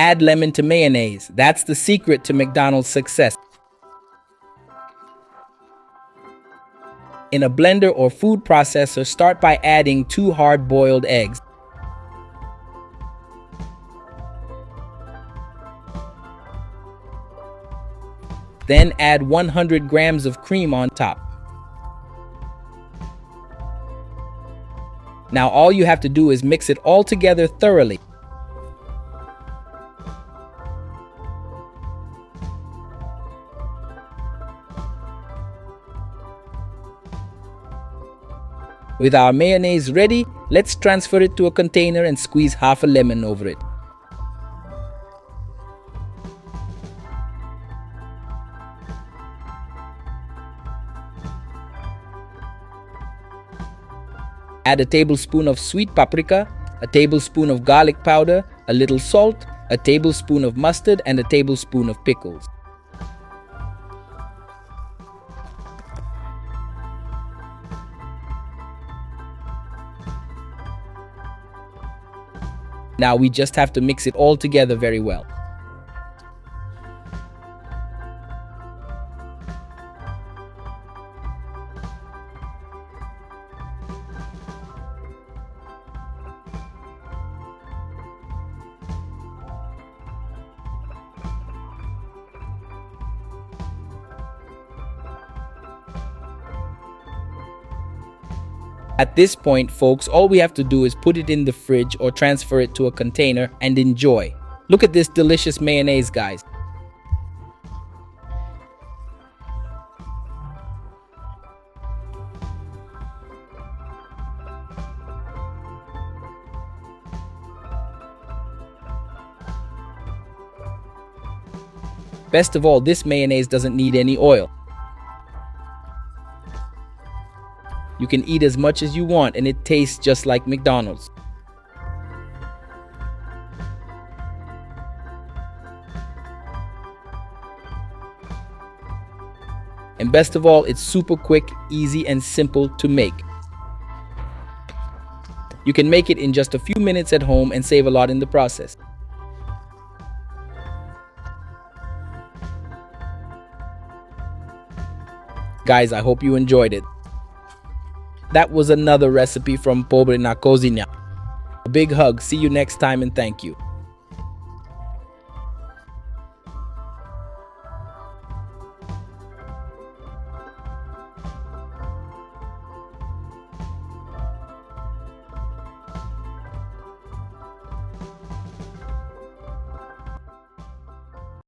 Add lemon to mayonnaise. That's the secret to McDonald's success. In a blender or food processor, start by adding 2 hard-boiled eggs. Then add 100 grams of cream on top. Now all you have to do is mix it all together thoroughly. With our mayonnaise ready, let's transfer it to a container and squeeze half a lemon over it. Add a tablespoon of sweet paprika, a tablespoon of garlic powder, a little salt, a tablespoon of mustard, and a tablespoon of pickles. Now we just have to mix it all together very well. At this point, folks, all we have to do is put it in the fridge or transfer it to a container and enjoy. Look at this delicious mayonnaise, guys. Best of all, this mayonnaise doesn't need any oil. You can eat as much as you want and it tastes just like McDonald's. And best of all, it's super quick, easy, and simple to make. You can make it in just a few minutes at home and save a lot in the process. Guys, I hope you enjoyed it. That was another recipe from Pobre na Cocina. A big hug, see you next time, and thank you.